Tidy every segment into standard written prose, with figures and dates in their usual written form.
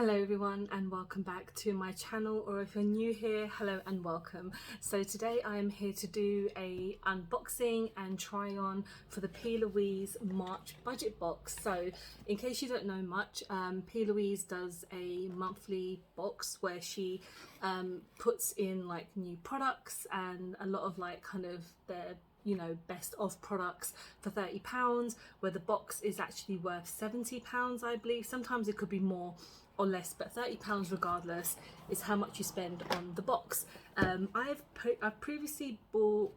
Hello everyone and welcome back to my channel, or if you're new here, hello and welcome. So today I am here to do a unboxing and try on for the PLouise March budget box. So in case you don't know much, PLouise does a monthly box where she puts in like new products and a lot of like kind of their best of products for £30, where the box is actually worth £70, I believe. Sometimes it could be more or less, but £30 regardless is how much you spend on the box. I've previously bought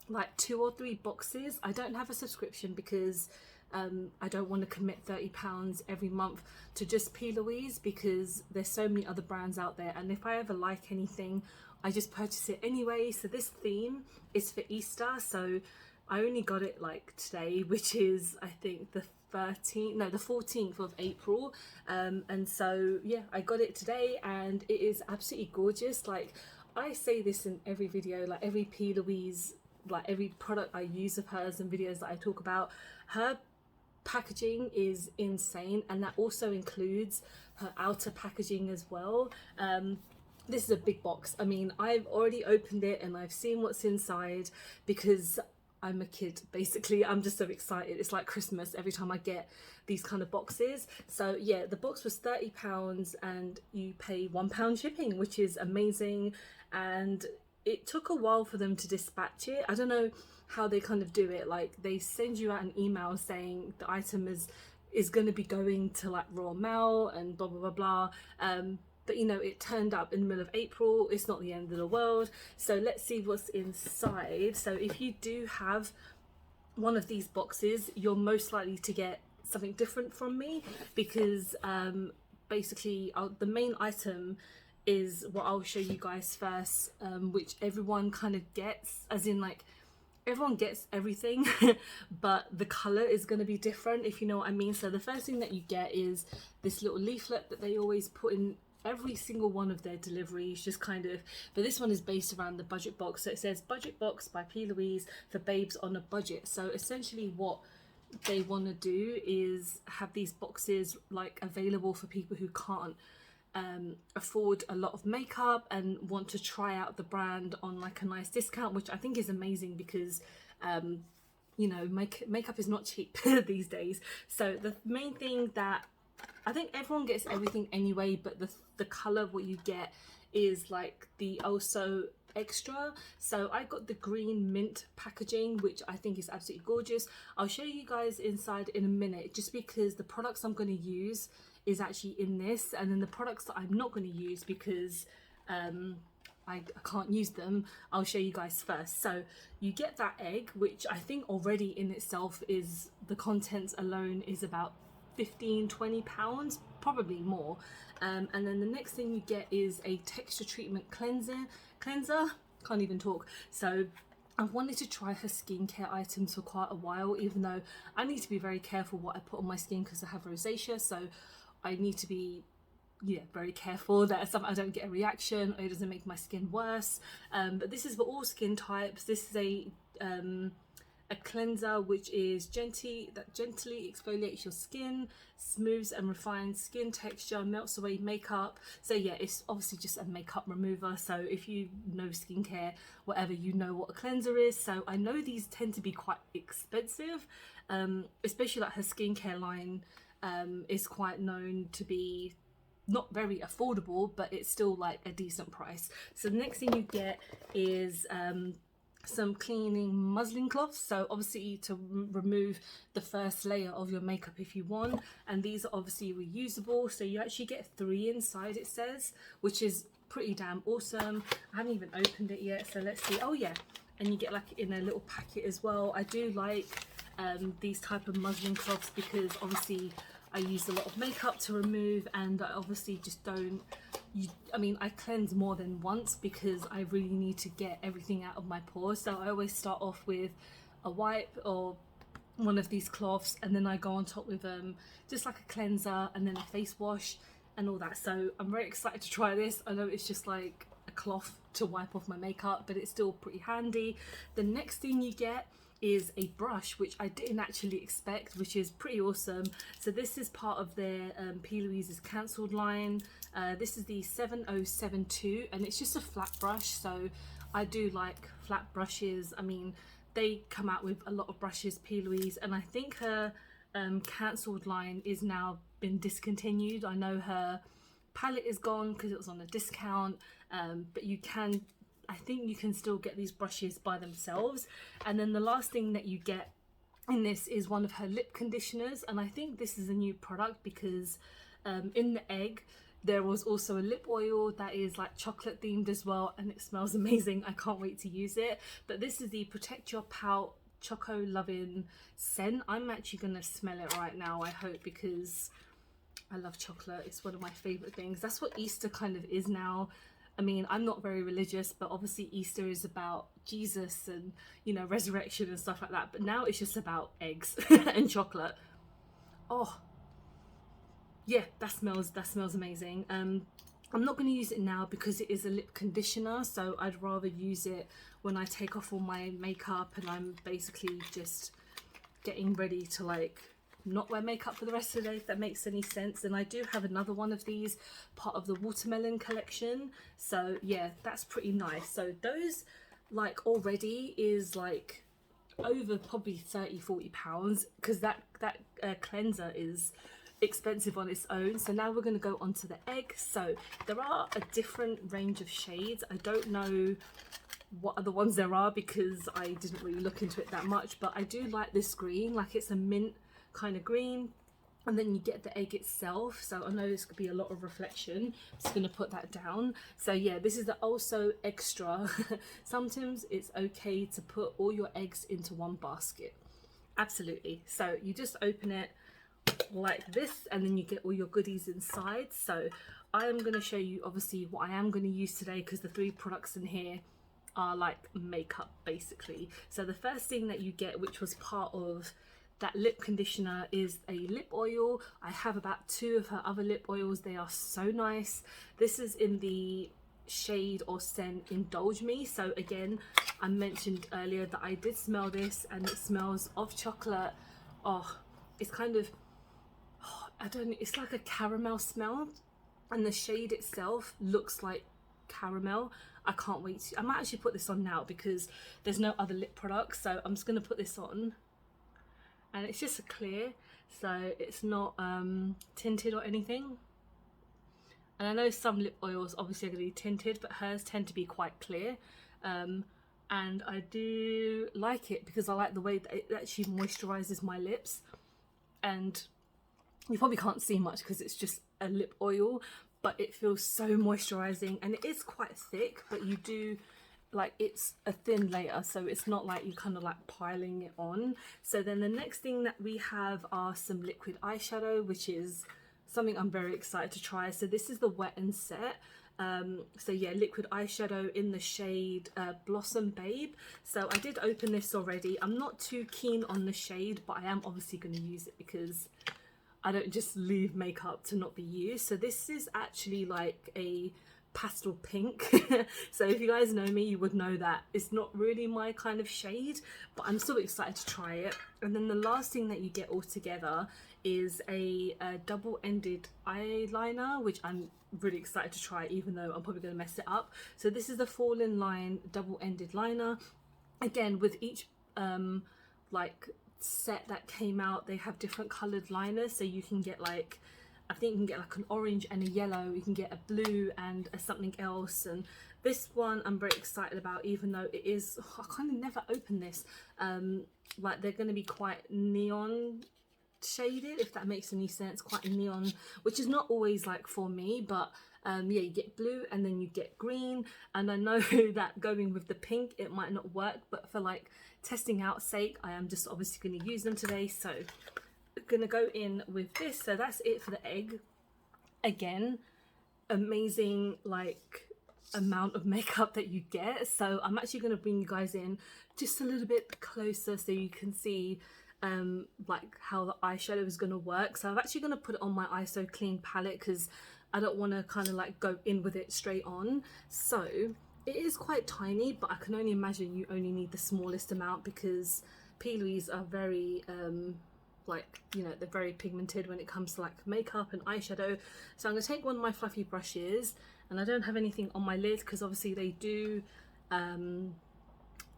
like 2 or 3 boxes. I don't have a subscription because I don't want to commit £30 every month to just PLouise, because there's so many other brands out there, and if I ever like anything I just purchase it anyway. So this theme is for Easter, so I only got it like today, which is I think the 14th of April, and so yeah, I got it today and it is absolutely gorgeous. Like I say this in every video, like every PLouise, like every product I use of hers and videos that I talk about, her packaging is insane, and that also includes her outer packaging as well. This is a big box. I mean, I've already opened it and I've seen what's inside because I'm a kid, basically. I'm just so excited. It's like Christmas every time I get these kind of boxes. So yeah, the box was £30 and you pay £1 shipping, which is amazing. And it took a while for them to dispatch it. I don't know how they kind of do it. Like they send you out an email saying the item is going to be going to like Royal Mail and blah blah blah blah. But you know, it turned up in the middle of April. It's not the end of the world. So let's see what's inside. So if you do have one of these boxes, you're most likely to get something different from me, because basically the main item is what I'll show you guys first, which everyone kind of gets, as in like everyone gets everything but the color is going to be different, if you know what I mean. So the first thing that you get is this little leaflet that they always put in every single one of their deliveries, just kind of, but this one is based around the budget box. So it says budget box by PLouise for babes on a budget. So essentially what they want to do is have these boxes like available for people who can't afford a lot of makeup and want to try out the brand on like a nice discount, which I think is amazing because you know, makeup is not cheap these days. So the main thing that I think everyone gets everything anyway, but the color what you get is like the also extra. So I got the green mint packaging, which I think is absolutely gorgeous. I'll show you guys inside in a minute, just because the products I'm going to use is actually in this, and then the products that I'm not going to use because I can't use them, I'll show you guys first. So you get that egg, which I think already in itself is, the contents alone is about £15–20, probably more. And then the next thing you get is a texture treatment cleanser, can't even talk. So I've wanted to try her skincare items for quite a while, even though I need to be very careful what I put on my skin because I have rosacea, so I need to be very careful that I don't get a reaction or it doesn't make my skin worse. But this is for all skin types. This is a cleanser which is gently exfoliates your skin, smooths and refines skin texture, melts away makeup. So yeah, it's obviously just a makeup remover. So if you know skincare, whatever, you know what a cleanser is. So I know these tend to be quite expensive, especially like her skincare line is quite known to be not very affordable, but it's still like a decent price. So the next thing you get is some cleaning muslin cloths, so obviously to remove the first layer of your makeup if you want, and these are obviously reusable. So you actually get 3 inside, it says, which is pretty damn awesome. I haven't even opened it yet, so let's see. Oh yeah, and you get like in a little packet as well. I do like these type of muslin cloths because obviously I use a lot of makeup to remove, and I obviously just don't I mean, I cleanse more than once because I really need to get everything out of my pores. So I always start off with a wipe or one of these cloths, and then I go on top with just like a cleanser and then a face wash and all that. So I'm very excited to try this. I know it's just like a cloth to wipe off my makeup, but it's still pretty handy. The next thing you get is a brush, which I didn't actually expect, which is pretty awesome. So this is part of their PLouise's cancelled line. This is the 7072, and it's just a flat brush. So I do like flat brushes. I mean, they come out with a lot of brushes, PLouise, and I think her cancelled line is now been discontinued. I know her palette is gone because it was on a discount, but you can, I think you can still get these brushes by themselves. And then the last thing that you get in this is one of her lip conditioners, and I think this is a new product because in the egg there was also a lip oil that is like chocolate themed as well, and it smells amazing. I can't wait to use it. But this is the Protect Your Pout Choco Lovin' scent. I'm actually gonna smell it right now, I hope, because I love chocolate. It's one of my favorite things. That's what Easter kind of is now. I mean, I'm not very religious, but obviously Easter is about Jesus and, you know, resurrection and stuff like that. But now it's just about eggs and chocolate. Oh, yeah, that smells amazing. I'm not going to use it now because it is a lip conditioner, so I'd rather use it when I take off all my makeup and I'm basically just getting ready to like not wear makeup for the rest of the day, if that makes any sense. And I do have another one of these, part of the watermelon collection, so yeah, that's pretty nice. So those like already is like over probably 30-40 pounds, because that cleanser is expensive on its own. So now we're going to go on to the egg. So there are a different range of shades. I don't know what other ones there are because I didn't really look into it that much, but I do like this green, like it's a mint kind of green. And then you get the egg itself, so I know this could be a lot of reflection. I'm just going to put that down. So yeah, this is the also extra. Sometimes it's okay to put all your eggs into one basket, absolutely. So you just open it like this and then you get all your goodies inside. So I am going to show you obviously what I am going to use today, because the 3 products in here are like makeup basically. So the first thing that you get, which was part of that lip conditioner, is a lip oil. I have about 2 of her other lip oils. They are so nice. This is in the shade or scent Indulge Me. So again, I mentioned earlier that I did smell this and it smells of chocolate. Oh, it's kind of, I don't know, it's like a caramel smell, and the shade itself looks like caramel. I can't wait to, I might actually put this on now because there's no other lip products, so I'm just going to put this on. And it's just a clear, so it's not tinted or anything. And I know some lip oils obviously are going to be tinted, but hers tend to be quite clear. And I do like it because I like the way that it actually moisturizes my lips. And you probably can't see much because it's just a lip oil, but it feels so moisturizing, and it is quite thick, but you do, like, it's a thin layer, so it's not like you're kind of like piling it on. So then the next thing that we have are some liquid eyeshadow, which is something I'm very excited to try. So this is the Wet and Set. So yeah, liquid eyeshadow in the shade Blossom Babe. So I did open this already. I'm not too keen on the shade, but I am obviously going to use it because I don't just leave makeup to not be used. So this is actually like a pastel pink. So if you guys know me, you would know that it's not really my kind of shade, but I'm so excited to try it. And then the last thing that you get all together is a double-ended eyeliner, which I'm really excited to try, even though I'm probably going to mess it up. So this is the Fall in Line double-ended liner. Again, with each like set that came out, they have different colored liners, so you can get like, I think you can get like an orange and a yellow, you can get a blue and a something else. And this one I'm very excited about, even though it is, I kind of never open this, like they're going to be quite neon shaded, if that makes any sense, quite neon, which is not always like for me, but yeah, you get blue and then you get green. And I know that going with the pink it might not work, but for like testing out sake, I am just obviously going to use them today. So gonna go in with this. So that's it for the egg. Again, amazing like amount of makeup that you get. So I'm actually going to bring you guys in just a little bit closer so you can see like how the eyeshadow is going to work. So I'm actually going to put it on my ISO Clean palette because I don't want to kind of like go in with it straight on. So it is quite tiny, but I can only imagine you only need the smallest amount because PLouise are very like, you know, they're very pigmented when it comes to like makeup and eyeshadow. So I'm going to take one of my fluffy brushes, and I don't have anything on my lid because obviously they do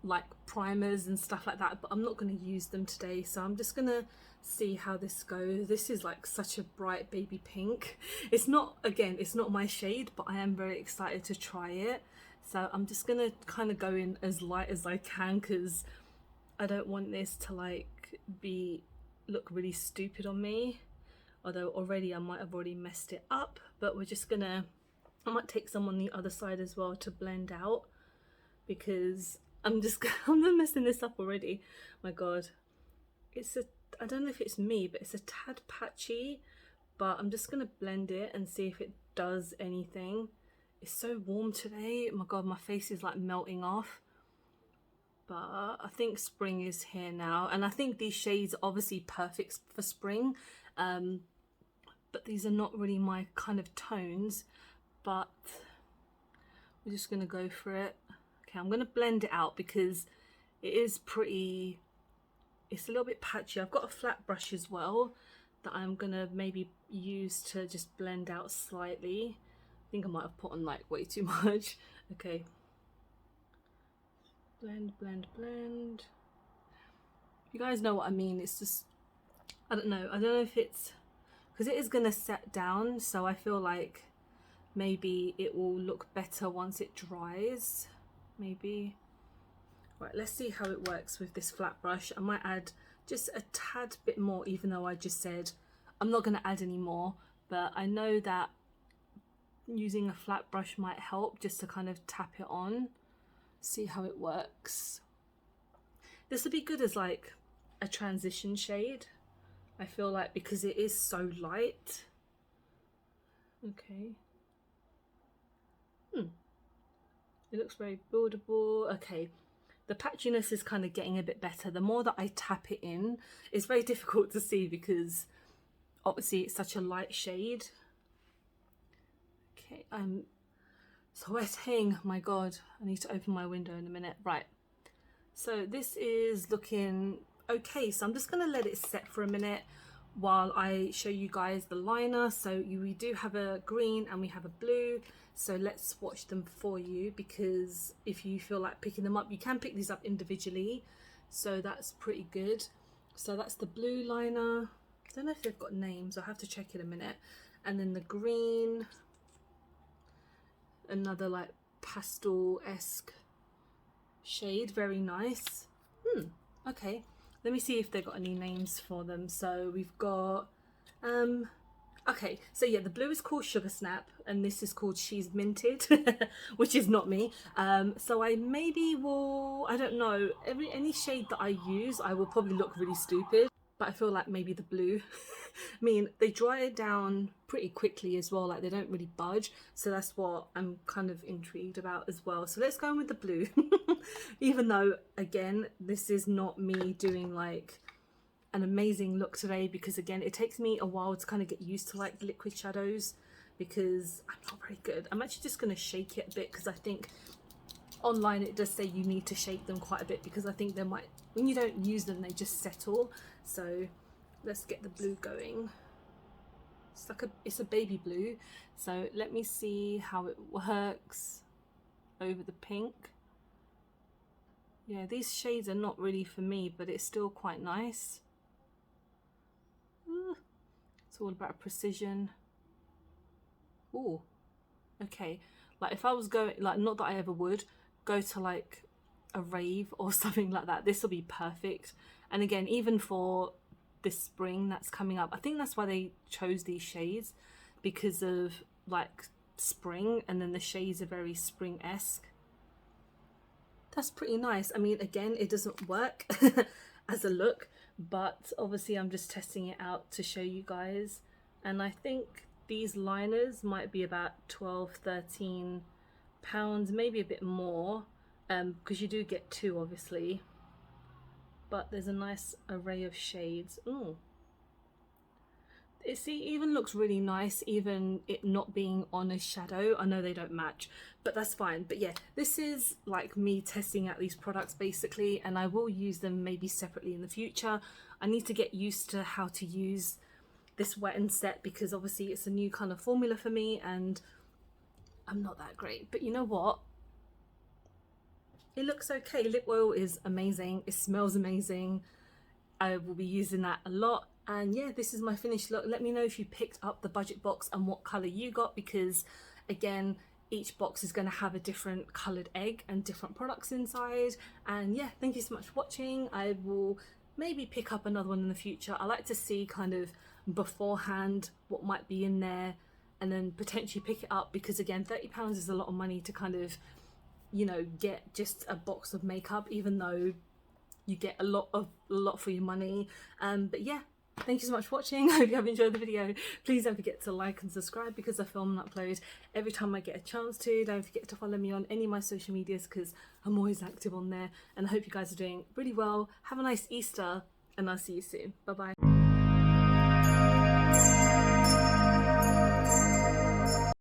like primers and stuff like that, but I'm not going to use them today. So I'm just going to see how this goes. This is like such a bright baby pink. It's not, again, it's not my shade, but I am very excited to try it. So I'm just going to kind of go in as light as I can because I don't want this to like look really stupid on me, although already I might have already messed it up. But we're just gonna, I might take some on the other side as well to blend out, because I'm messing this up already. My god, I don't know if it's me, but it's a tad patchy, but I'm just gonna blend it and see if it does anything. It's so warm today, my god, my face is like melting off. But I think spring is here now, and I think these shades are obviously perfect for spring, but these are not really my kind of tones. But we're just gonna go for it. Okay, I'm gonna blend it out because it is pretty, it's a little bit patchy. I've got a flat brush as well that I'm gonna maybe use to just blend out slightly. I think I might have put on like way too much. Okay. Blend, blend, blend. You guys know what I mean. It's just, I don't know if it's because it is gonna set down, so I feel like maybe it will look better once it dries, maybe. Right, let's see how it works with this flat brush. I might add just a tad bit more, even though I just said I'm not gonna add any more, but I know that using a flat brush might help just to kind of tap it on. See how it works. This would be good as like a transition shade, I feel like, because it is so light. Okay. It looks very buildable. Okay, the patchiness is kind of getting a bit better. The more that I tap it in, it's very difficult to see because obviously it's such a light shade. Okay, I'm sweating, my god, I need to open my window in a minute. Right, so this is looking okay, so I'm just going to let it set for a minute while I show you guys the liner. So we do have a green and we have a blue, so let's swatch them for you, because if you feel like picking them up, you can pick these up individually, so that's pretty good. So that's the blue liner. I don't know if they've got names, I'll have to check in a minute. And then the green, another like pastel-esque shade, very nice. Okay, let me see if they've got any names for them. So we've got okay, so yeah, the blue is called Sugar Snap and this is called She's Minted, which is not me. So I maybe will, I don't know, any shade that I use I will probably look really stupid, but I feel like maybe the blue I mean, they dry down pretty quickly as well, like they don't really budge, so that's what I'm kind of intrigued about as well. So let's go in with the blue. Even though, again, this is not me doing like an amazing look today, because again, it takes me a while to kind of get used to like liquid shadows because I'm not very good. I'm actually just going to shake it a bit because I think online it does say you need to shake them quite a bit, because I think they might, when you don't use them, they just settle. So let's get the blue going. It's like it's a baby blue, so let me see how it works over the pink. Yeah, these shades are not really for me, but it's still quite nice. It's all about precision. Oh, okay. Like if I was going, like, not that I ever would go to like a rave or something like that, this will be perfect. And again, even for this spring that's coming up, I think that's why they chose these shades, because of like spring, and then the shades are very spring-esque. That's pretty nice. I mean, again, it doesn't work as a look, but obviously I'm just testing it out to show you guys. And I think these liners might be about 12-13 pounds, maybe a bit more, because you do get two obviously, but there's a nice array of shades. Ooh, it even looks really nice, even it not being on a shadow. I know they don't match, but that's fine. But yeah, this is like me testing out these products basically, and I will use them maybe separately in the future. I need to get used to how to use this Wet n Set because obviously it's a new kind of formula for me and I'm not that great. But you know what? It looks okay. Lip oil is amazing. It smells amazing. I will be using that a lot. And yeah, this is my finished look. Let me know if you picked up the budget box and what color you got, because again, each box is going to have a different colored egg and different products inside. And yeah, thank you so much for watching. I will maybe pick up another one in the future. I like to see kind of beforehand what might be in there and then potentially pick it up, because again, £30 is a lot of money to kind of, you know, get just a box of makeup, even though you get a lot for your money. But yeah, thank you so much for watching. I hope you have enjoyed the video. Please don't forget to like and subscribe, because I film and upload every time I get a chance to. Don't forget to follow me on any of my social medias because I'm always active on there, and I hope you guys are doing really well. Have a nice Easter and I'll see you soon. Bye bye.